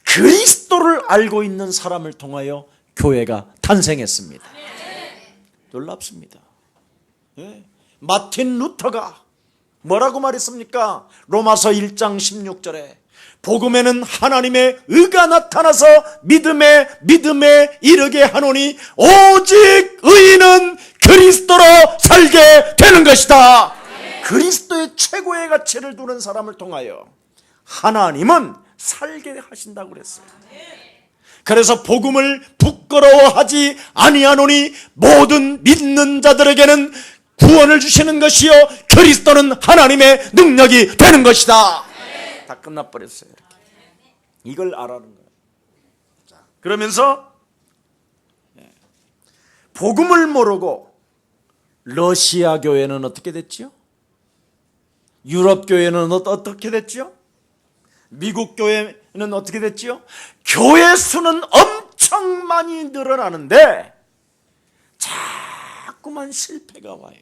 그리스도를 알고 있는 사람을 통하여 교회가 탄생했습니다. 놀랍습니다. 마틴 루터가 뭐라고 말했습니까? 로마서 1장 16절에 복음에는 하나님의 의가 나타나서 믿음에 이르게 하노니 오직 의인은 그리스도로 살게 되는 것이다. 그리스도의 최고의 가치를 두는 사람을 통하여 하나님은 살게 하신다고 그랬어요. 그래서 복음을 부끄러워하지 아니하노니 모든 믿는 자들에게는 구원을 주시는 것이요 그리스도는 하나님의 능력이 되는 것이다. 다 끝나버렸어요. 이렇게. 이걸 알아는 거예요. 자, 그러면서 복음을 모르고 러시아 교회는 어떻게 됐죠? 유럽 교회는 어떻게 됐죠? 미국 교회는 어떻게 됐죠? 교회 수는 엄청 많이 늘어나는데 자꾸만 실패가 와요.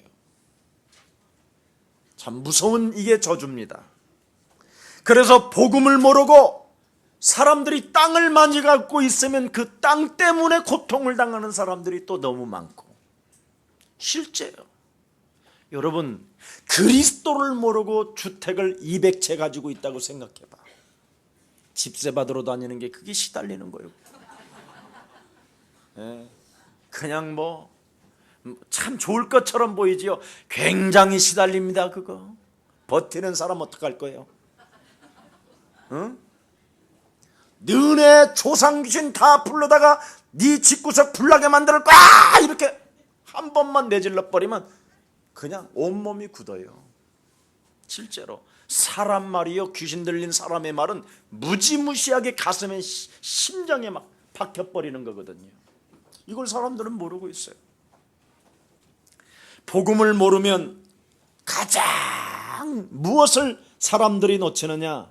참 무서운 이게 저주입니다. 그래서 복음을 모르고 사람들이 땅을 많이 갖고 있으면 그 땅 때문에 고통을 당하는 사람들이 또 너무 많고, 실제요. 여러분, 그리스도를 모르고 주택을 200채 가지고 있다고 생각해봐. 집세 받으러 다니는 게 그게 시달리는 거예요. 그냥 뭐 참 좋을 것처럼 보이지요. 굉장히 시달립니다. 그거 버티는 사람 어떡할 거예요? 응? 너네 조상 귀신 다 불러다가 네 집구석 불나게 만들 거야 이렇게 한 번만 내질러 버리면 그냥 온몸이 굳어요. 실제로 사람 말이요, 귀신 들린 사람의 말은 무지무시하게 가슴에 심장에 막 박혀버리는 거거든요. 이걸 사람들은 모르고 있어요. 복음을 모르면 가장 무엇을 사람들이 놓치느냐?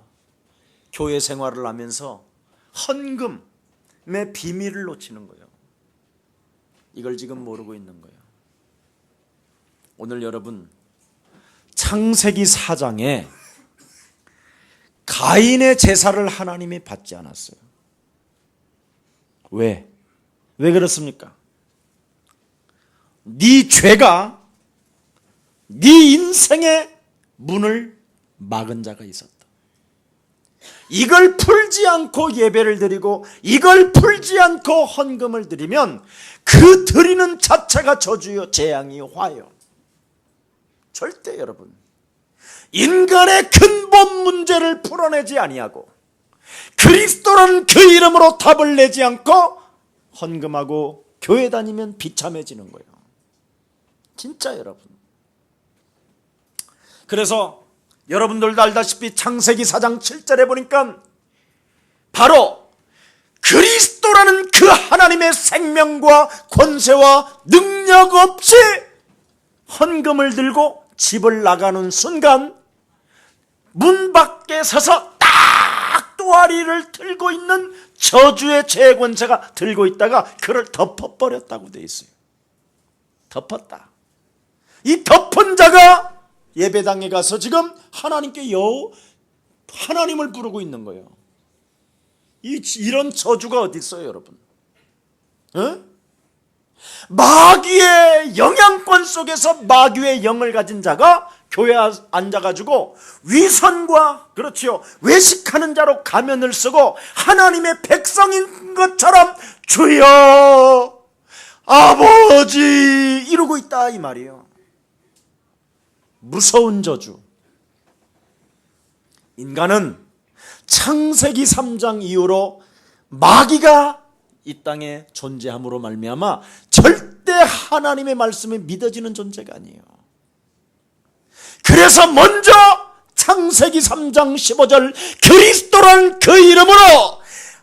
교회 생활을 하면서 헌금의 비밀을 놓치는 거예요. 이걸 지금 모르고 있는 거예요. 오늘 여러분, 창세기 4장에 가인의 제사를 하나님이 받지 않았어요. 왜 그렇습니까? 네 죄가 네 인생의 문을 막은 자가 있었다. 이걸 풀지 않고 예배를 드리고 이걸 풀지 않고 헌금을 드리면 그 드리는 자체가 저주요, 재앙이요, 화요. 절대 여러분, 인간의 근본 문제를 풀어내지 아니하고 그리스도라는 그 이름으로 답을 내지 않고 헌금하고 교회 다니면 비참해지는 거예요. 진짜 여러분. 그래서 여러분들도 알다시피 창세기 4장 7절에 보니까 바로 그리스도라는 그 하나님의 생명과 권세와 능력 없이 헌금을 들고 집을 나가는 순간 문 밖에 서서 딱 또아리를 들고 있는 저주의 재권세가 들고 있다가 그를 덮어버렸다고 돼 있어요. 덮었다. 이 덮은 자가 예배당에 가서 지금 하나님께 하나님을 부르고 있는 거예요. 이런 저주가 어디 있어요, 여러분? 마귀의 영향권 속에서 마귀의 영을 가진 자가 교회에 앉아가지고 위선과, 그렇지요, 외식하는 자로 가면을 쓰고 하나님의 백성인 것처럼 주여 아버지 이러고 있다 이 말이에요. 무서운 저주. 인간은 창세기 3장 이후로 마귀가 이 땅에 존재함으로 말미암아 절대 하나님의 말씀이 믿어지는 존재가 아니에요. 그래서 먼저 창세기 3장 15절 그리스도란 그 이름으로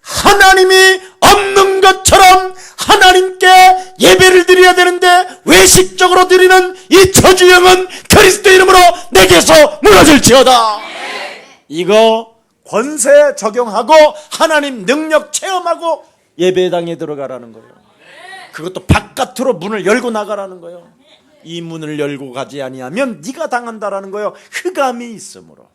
하나님이 없는 것처럼 하나님께 예배를 드려야 되는데 외식적으로 드리는 이 저주영은 그리스도 이름으로 내게서 무너질지어다. 이거 권세 적용하고 하나님 능력 체험하고 예배당에 들어가라는 거예요. 그것도 바깥으로 문을 열고 나가라는 거예요. 이 문을 열고 가지 아니하면 네가 당한다라는 거예요. 흑암이 있으므로.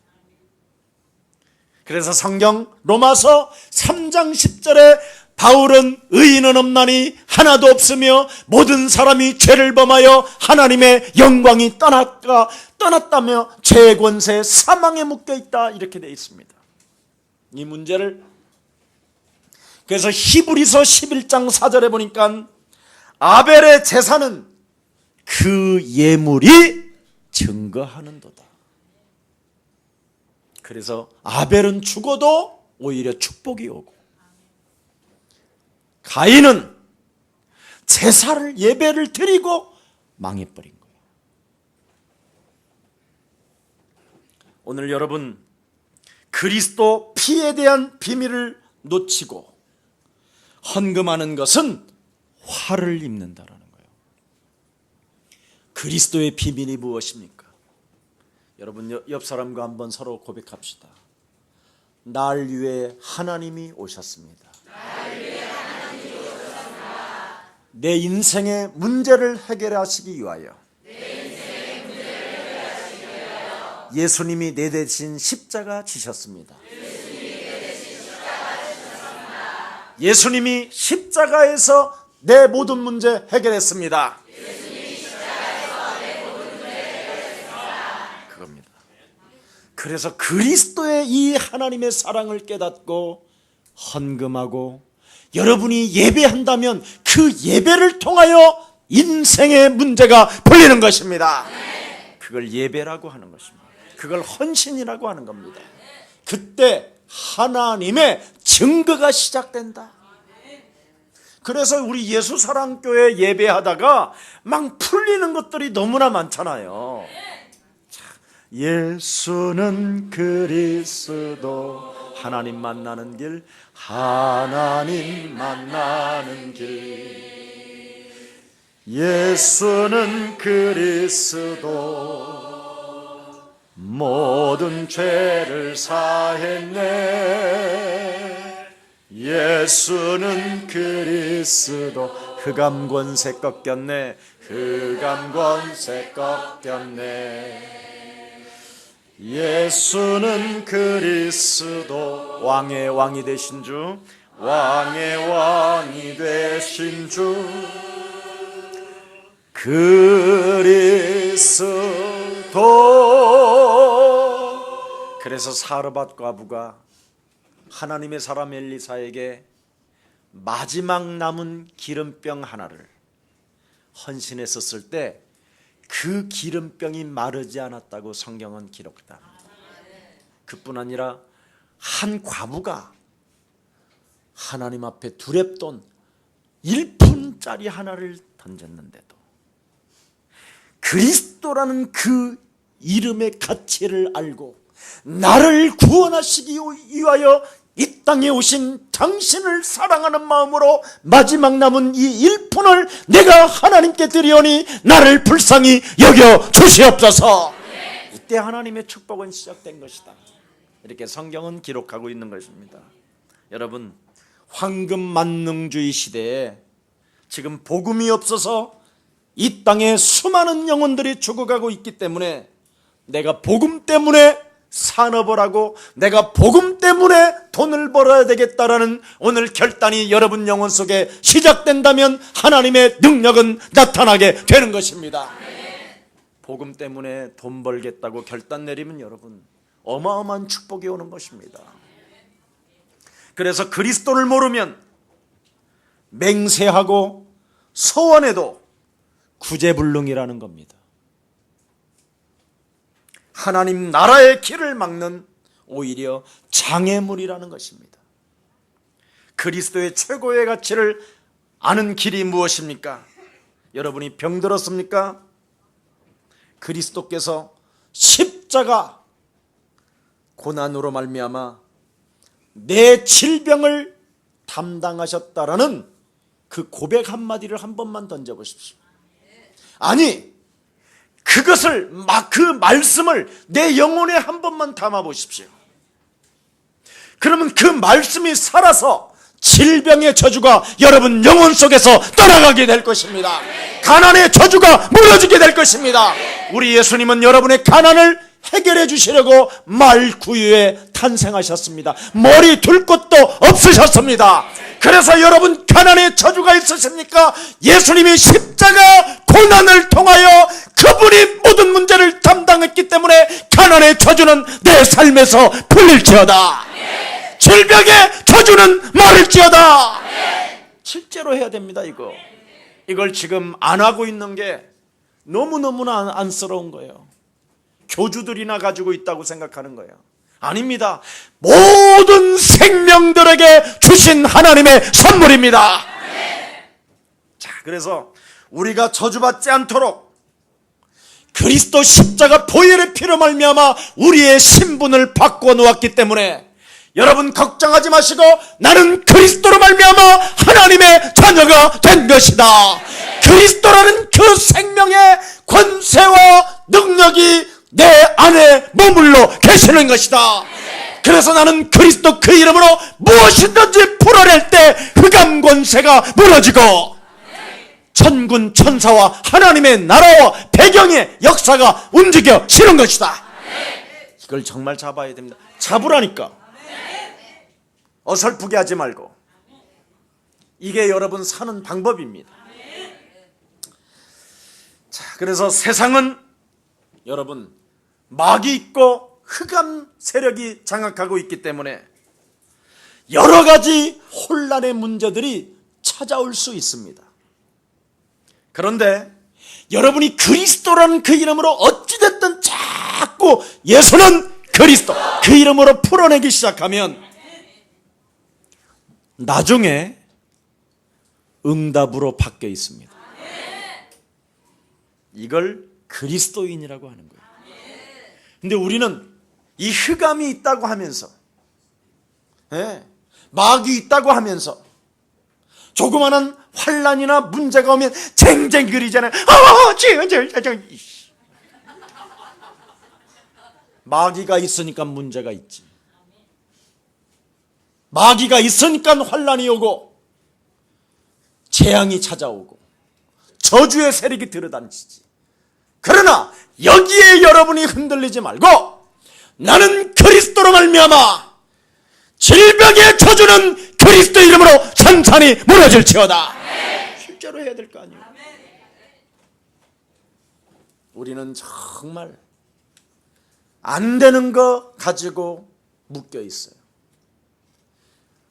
그래서 성경 로마서 3장 10절에 바울은 의인은 없나니 하나도 없으며 모든 사람이 죄를 범하여 하나님의 영광이 떠났다며 죄의 권세 사망에 묶여 있다 이렇게 되어 있습니다. 이 문제를. 그래서 히브리서 11장 4절에 보니까 아벨의 제사는 그 예물이 증거하는도다. 그래서 아벨은 죽어도 오히려 축복이 오고, 가인은 제사를 예배를 드리고 망해버린 거예요. 오늘 여러분, 그리스도 피에 대한 비밀을 놓치고 헌금하는 것은 화를 입는다라는 거예요. 그리스도의 비밀이 무엇입니까? 여러분, 옆 사람과 한번 서로 고백합시다. 날 위해 하나님이 오셨습니다. 내 인생의 문제를 해결하시기 위하여 예수님이 내 대신 십자가 지셨습니다. 예수님이 십자가에서 내 모든 문제 해결했습니다. 그겁니다. 그래서 그리스도의 이 하나님의 사랑을 깨닫고 헌금하고 여러분이 예배한다면 그 예배를 통하여 인생의 문제가 풀리는 것입니다. 그걸 예배라고 하는 것입니다. 그걸 헌신이라고 하는 겁니다. 그때 하나님의 증거가 시작된다. 그래서 우리 예수사랑교회 예배하다가 막 풀리는 것들이 너무나 많잖아요. 예수는 그리스도, 하나님 만나는 길, 하나님 만나는 길. 예수는 그리스도, 모든 죄를 사했네. 예수는 그리스도, 흑암 권세 꺾였네. 흑암 권세 꺾였네. 예수는 그리스도, 왕의 왕이 되신 주, 왕의 왕이 되신 주, 그리스도. 그래서 사르밧 과부가 하나님의 사람 엘리사에게 마지막 남은 기름병 하나를 헌신했었을 때 그 기름병이 마르지 않았다고 성경은 기록합니다. 그뿐 아니라 한 과부가 하나님 앞에 두렙돈 1푼짜리 하나를 던졌는데도 그리스도라는 그 이름의 가치를 알고 나를 구원하시기 위하여 이 땅에 오신 당신을 사랑하는 마음으로 마지막 남은 이 1푼을 내가 하나님께 드리오니 나를 불쌍히 여겨 주시옵소서. 이때 하나님의 축복은 시작된 것이다. 이렇게 성경은 기록하고 있는 것입니다. 여러분, 황금 만능주의 시대에 지금 복음이 없어서 이 땅에 수많은 영혼들이 죽어가고 있기 때문에 내가 복음 때문에 산업을 하고 내가 복음 때문에 돈을 벌어야 되겠다라는 오늘 결단이 여러분 영혼 속에 시작된다면 하나님의 능력은 나타나게 되는 것입니다. 복음 때문에 돈 벌겠다고 결단 내리면 여러분 어마어마한 축복이 오는 것입니다. 그래서 그리스도를 모르면 맹세하고 소원해도 구제불능이라는 겁니다. 하나님 나라의 길을 막는 오히려 장애물이라는 것입니다. 그리스도의 최고의 가치를 아는 길이 무엇입니까? 여러분이 병들었습니까? 그리스도께서 십자가 고난으로 말미암아 내 질병을 담당하셨다라는 그 고백 한마디를 한 번만 던져보십시오. 아니, 그것을 그 말씀을 내 영혼에 한 번만 담아보십시오. 그러면 그 말씀이 살아서 질병의 저주가 여러분 영혼 속에서 떠나가게 될 것입니다. 가난의 저주가 무너지게 될 것입니다. 우리 예수님은 여러분의 가난을 해결해 주시려고 말구유에 탄생하셨습니다. 머리 둘 곳도 없으셨습니다. 그래서 여러분 가난의 저주가 있으십니까? 예수님이 십자가 고난을 통하여 그분이 모든 문제를 담당했기 때문에 가난의 저주는 내 삶에서 풀릴지어다. 질병의 저주는 말을지어다. 실제로 해야 됩니다. 이걸 지금 안 하고 있는 게 너무너무나 안쓰러운 거예요. 교주들이나 가지고 있다고 생각하는 거예요. 아닙니다. 모든 생명들에게 주신 하나님의 선물입니다. 자, 그래서 우리가 저주받지 않도록 그리스도 십자가 보혈의 피로 말미암아 우리의 신분을 바꾸어 놓았기 때문에 여러분 걱정하지 마시고 나는 그리스도로 말미암아 하나님의 자녀가 된 것이다. 그리스도라는 그 생명의 권세와 능력이 내 안에 머물러 계시는 것이다. 그래서 나는 그리스도 그 이름으로 무엇이든지 풀어낼 때 흑암 권세가 무너지고 천군 천사와 하나님의 나라와 배경의 역사가 움직여지는 것이다. 이걸 정말 잡아야 됩니다. 잡으라니까. 어설프게 하지 말고. 이게 여러분 사는 방법입니다. 자, 그래서 세상은 여러분 마귀 있고 흑암 세력이 장악하고 있기 때문에 여러 가지 혼란의 문제들이 찾아올 수 있습니다. 그런데 여러분이 그리스도라는 그 이름으로 어찌됐든 자꾸 예수는 그리스도 그 이름으로 풀어내기 시작하면 나중에 응답으로 바뀌어 있습니다. 이걸 그리스도인이라고 하는 거예요. 근데 우리는 이 흑암이 있다고 하면서 마귀 있다고 하면서 조그마한 환난이나 문제가 오면 쟁쟁거리잖아요. 마귀가 있으니까 문제가 있지. 마귀가 있으니까 환난이 오고 재앙이 찾아오고 저주의 세력이 들어다니지. 그러나 여기에 여러분이 흔들리지 말고 나는 그리스도로 말미암아 질병의 저주는 그리스도 이름으로 산산이 무너질지어다. 실제로 해야 될 거 아니에요. 우리는 정말 안 되는 거 가지고 묶여 있어요.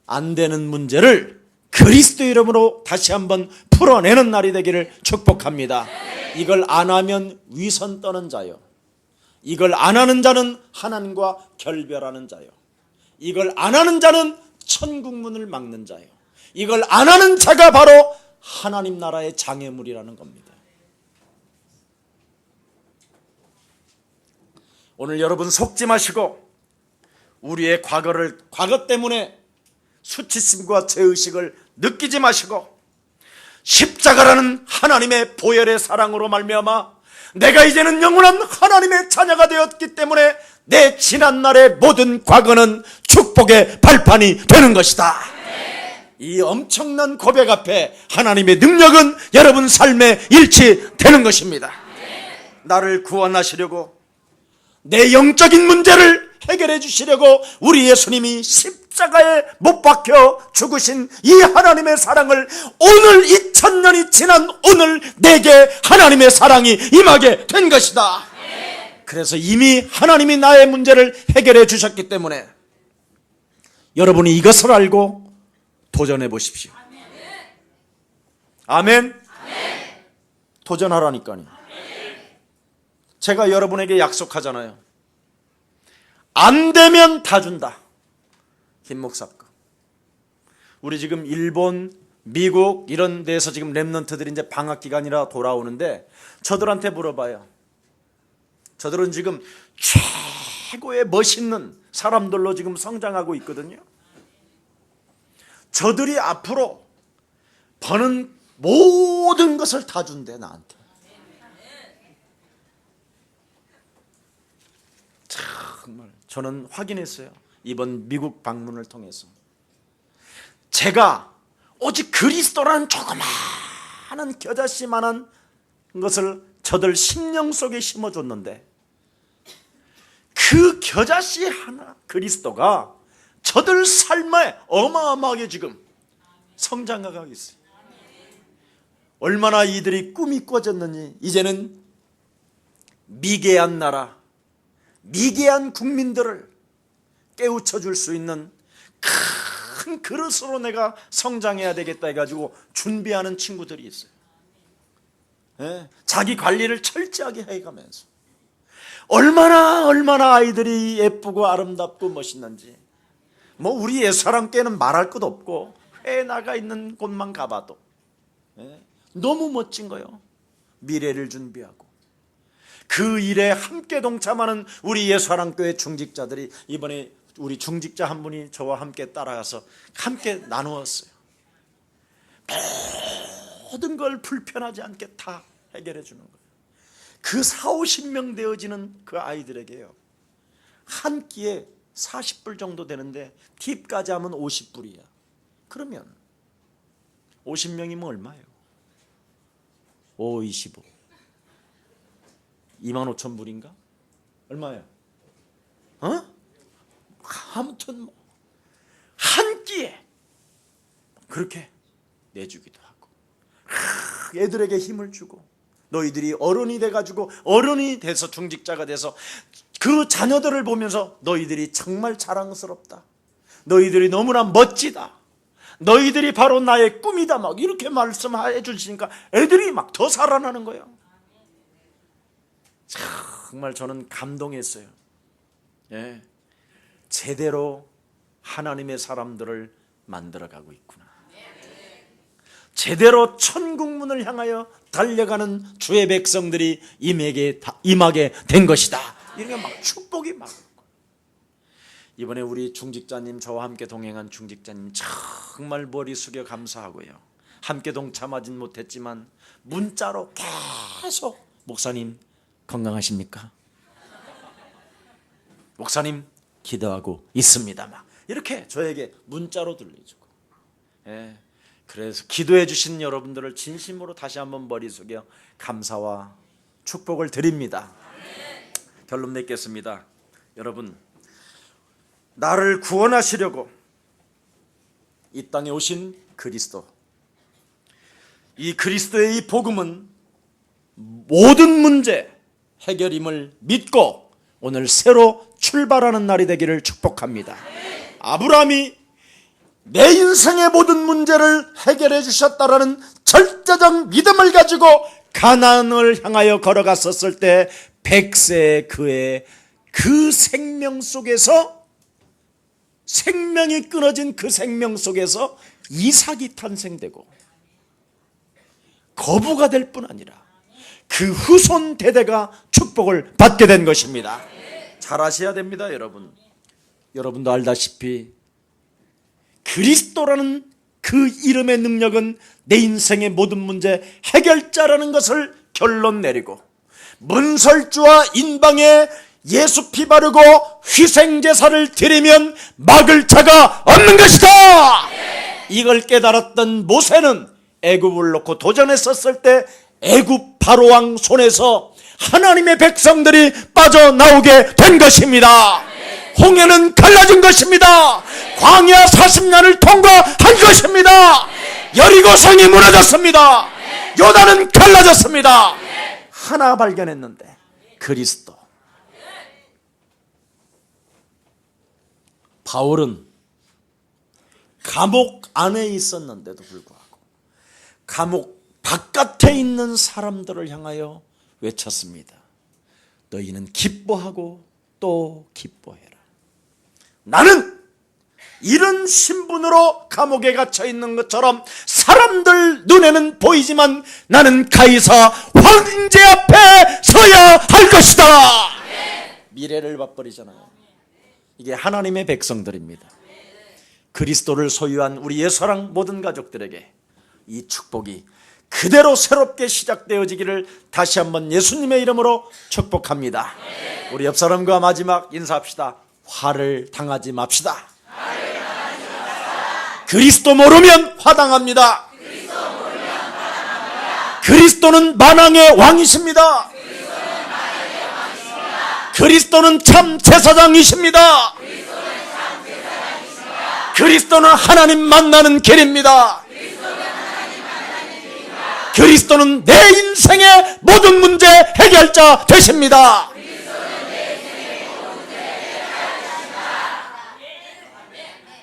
안 되는 문제를 그리스도 이름으로 다시 한번 풀어내는 날이 되기를 축복합니다. 이걸 안 하면 위선 떠는 자요. 이걸 안 하는 자는 하나님과 결별하는 자요. 이걸 안 하는 자는 천국문을 막는 자요. 이걸 안 하는 자가 바로 하나님 나라의 장애물이라는 겁니다. 오늘 여러분 속지 마시고 우리의 과거 때문에 수치심과 죄의식을 느끼지 마시고 십자가라는 하나님의 보혈의 사랑으로 말미암아 내가 이제는 영원한 하나님의 자녀가 되었기 때문에 내 지난날의 모든 과거는 축복의 발판이 되는 것이다. 이 엄청난 고백 앞에 하나님의 능력은 여러분 삶에 일치되는 것입니다. 나를 구원하시려고 내 영적인 문제를 해결해 주시려고 우리 예수님이 십자가에 못 박혀 죽으신 이 하나님의 사랑을 오늘 2000년이 지난 오늘 내게 하나님의 사랑이 임하게 된 것이다. 그래서 이미 하나님이 나의 문제를 해결해 주셨기 때문에 여러분이 이것을 알고 도전해 보십시오. 아멘. 도전하라니까요. 제가 여러분에게 약속하잖아요. 안 되면 다 준다. 김 목사 거. 우리 지금 일본, 미국 이런 데서 지금 렘넌트들이 이제 방학 기간이라 돌아오는데 저들한테 물어봐요. 저들은 지금 최고의 멋있는 사람들로 지금 성장하고 있거든요. 저들이 앞으로 버는 모든 것을 다 준대 나한테. 정말 저는 확인했어요. 이번 미국 방문을 통해서 제가 오직 그리스도라는 조그마한 겨자씨만한 것을 저들 심령 속에 심어줬는데 그 겨자씨 하나 그리스도가 저들 삶에 어마어마하게 지금 성장하고 있어요. 얼마나 이들이 꿈이 꿔졌느니 이제는 미개한 나라, 미개한 국민들을 깨우쳐 줄 수 있는 큰 그릇으로 내가 성장해야 되겠다 해가지고 준비하는 친구들이 있어요. 예? 자기 관리를 철저하게 해가면서 얼마나 아이들이 예쁘고 아름답고 멋있는지, 뭐 우리 옛사람께는 말할 것 없고 회에 나가 있는 곳만 가봐도 너무 멋진 거예요. 미래를 준비하고 그 일에 함께 동참하는 우리 예수사랑교회 중직자들이 이번에 우리 중직자 한 분이 저와 함께 따라가서 함께 나누었어요. 모든 걸 불편하지 않게 다 해결해 주는 거예요. 그 40-50명 되어지는 그 아이들에게요, 한 끼에 40불 정도 되는데 팁까지 하면 50불이야. 그러면 50명이면 얼마예요? 5, 25 25,000불인가? 얼마예요? 아무튼 한 끼에 그렇게 내주기도 하고, 애들에게 힘을 주고, 너희들이 어른이 돼가지고 어른이 돼서 중직자가 돼서 그 자녀들을 보면서 너희들이 정말 자랑스럽다, 너희들이 너무나 멋지다, 너희들이 바로 나의 꿈이다, 막 이렇게 말씀해 주시니까 애들이 막 더 살아나는 거예요. 정말 저는 감동했어요. 예, 제대로 하나님의 사람들을 만들어가고 있구나, 제대로 천국문을 향하여 달려가는 주의 백성들이 임하게 된 것이다. 이렇게 막 축복이 막. 이번에 우리 중직자님, 저와 함께 동행한 중직자님 정말 머리 숙여 감사하고요. 함께 동참하진 못했지만 문자로 계속 목사님 건강하십니까? 목사님 기도하고 있습니다. 막 이렇게 저에게 문자로 들려주고. 예. 그래서 기도해 주신 여러분들을 진심으로 다시 한번 머리 숙여 감사와 축복을 드립니다. 결론 맺겠습니다. 여러분, 나를 구원하시려고 이 땅에 오신 그리스도, 이 그리스도의 이 복음은 모든 문제 해결임을 믿고 오늘 새로 출발하는 날이 되기를 축복합니다. 아브라함이 내 인생의 모든 문제를 해결해 주셨다라는 절대적 믿음을 가지고 가나안을 향하여 걸어갔었을 때 100세의 그의 그 생명 속에서, 생명이 끊어진 그 생명 속에서 이삭이 탄생되고 거부가 될 뿐 아니라 그 후손 대대가 축복을 받게 된 것입니다. 잘 아셔야 됩니다. 여러분도 알다시피 그리스도라는 그 이름의 능력은 내 인생의 모든 문제 해결자라는 것을 결론 내리고, 문설주와 인방에 예수 피 바르고 희생제사를 드리면 막을 자가 없는 것이다. 이걸 깨달았던 모세는 애굽을 놓고 도전했었을 때 애굽 바로왕 손에서 하나님의 백성들이 빠져나오게 된 것입니다. 홍해는 갈라진 것입니다. 광야 40년을 통과한 것입니다. 여리고성이 무너졌습니다. 요단은 갈라졌습니다. 하나 발견했는데, 그리스도. 바울은 감옥 안에 있었는데도 불구하고 감옥 바깥에 있는 사람들을 향하여 외쳤습니다. 너희는 기뻐하고 또 기뻐해라. 나는 이런 신분으로 감옥에 갇혀 있는 것처럼 사람들 눈에는 보이지만 나는 가이사 황제 앞에 서야 할 것이다. 미래를 맛버리잖아요. 이게 하나님의 백성들입니다. 그리스도를 소유한 우리 예수사랑 모든 가족들에게 이 축복이 그대로 새롭게 시작되어지기를 다시 한번 예수님의 이름으로 축복합니다. 우리 옆 사람과 마지막 인사합시다. 화를 당하지 맙시다. 그리스도 모르면 화당합니다. 그리스도는 만왕의 왕이십니다. 그리스도는 참 제사장이십니다. 그리스도는 하나님 만나는 길입니다. 그리스도는 내 인생의 모든 문제 해결자 되십니다.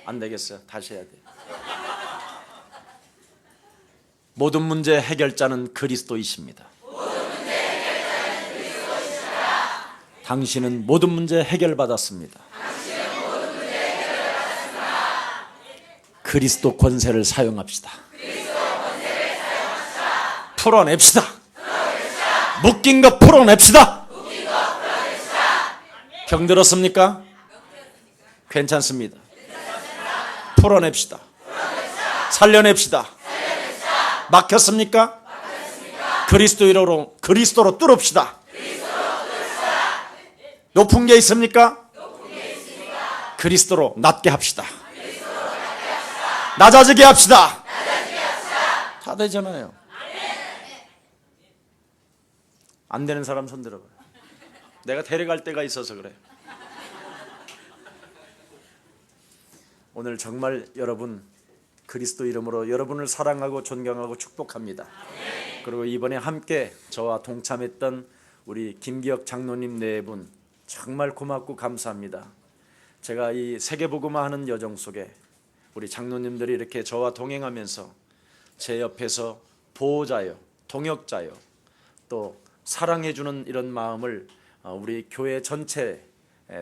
안 되겠어요. 다시 해야 돼. 모든 문제 해결자는 그리스도이십니다. 당신은 모든 문제 해결받았습니다. 그리스도 권세를 사용합시다. 풀어냅시다. 묶인 거 풀어냅시다. 병들었습니까? 괜찮습니다. 풀어냅시다. 살려냅시다. 막혔습니까? 그리스도로 뚫읍시다. 높은 게 있습니까? 그리스도로 낮게 합시다. 낮아지게 합시다. 다 되잖아요. 안 되는 사람 손 들어봐요. 내가 데려갈 때가 있어서 그래요. 오늘 정말 여러분 그리스도 이름으로 여러분을 사랑하고 존경하고 축복합니다. 그리고 이번에 함께 저와 동참했던 우리 김기혁 장로님 네 분 정말 고맙고 감사합니다. 제가 이 세계복음화 하는 여정 속에 우리 장로님들이 이렇게 저와 동행하면서 제 옆에서 보호자요, 동역자요, 또 사랑해주는 이런 마음을 우리 교회 전체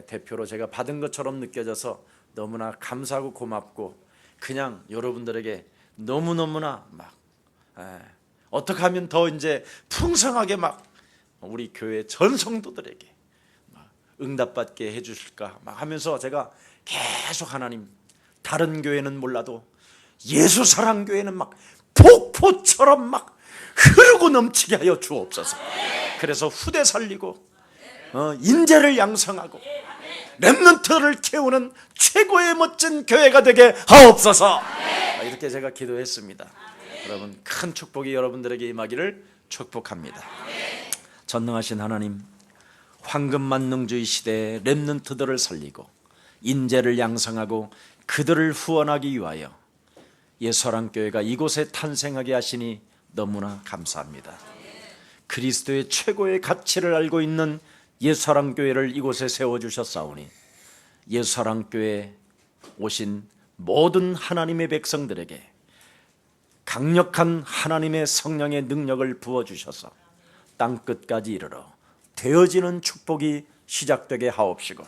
대표로 제가 받은 것처럼 느껴져서 너무나 감사하고 고맙고, 그냥 여러분들에게 너무너무나 막 어떻게 하면 더 이제 풍성하게 막 우리 교회 전 성도들에게 막 응답받게 해주실까 막 하면서 제가 계속 하나님, 다른 교회는 몰라도 예수 사랑 교회는 막 폭포처럼 막 흐르고 넘치게 하여 주옵소서. 그래서 후대 살리고 인재를 양성하고 렘넌트를 키우는 최고의 멋진 교회가 되게 하옵소서. 이렇게 제가 기도했습니다. 여러분 큰 축복이 여러분들에게 임하기를 축복합니다. 전능하신 하나님, 황금만능주의 시대에 렘넌트들을 살리고 인재를 양성하고 그들을 후원하기 위하여 예수사랑교회가 이곳에 탄생하게 하시니 너무나 감사합니다. 그리스도의 최고의 가치를 알고 있는 예수사랑교회를 이곳에 세워주셨사오니 예수사랑교회에 오신 모든 하나님의 백성들에게 강력한 하나님의 성령의 능력을 부어주셔서 땅끝까지 이르러 되어지는 축복이 시작되게 하옵시고,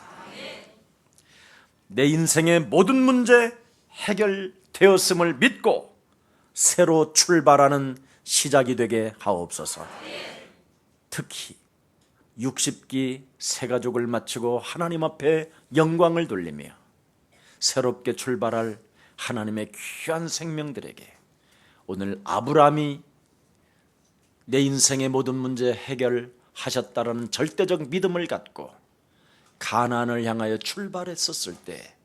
내 인생의 모든 문제 해결되었음을 믿고 새로 출발하는 시작이 되게 하옵소서. 특히 60기 새가족을 마치고 하나님 앞에 영광을 돌리며 새롭게 출발할 하나님의 귀한 생명들에게 오늘 아브라함이 내 인생의 모든 문제 해결하셨다라는 절대적 믿음을 갖고 가나안을 향하여 출발했었을 때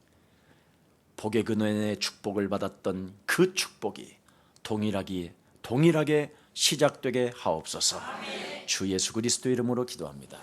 복의 근원의 축복을 받았던 그 축복이 동일하게 시작되게 하옵소서. 주 예수 그리스도 이름으로 기도합니다.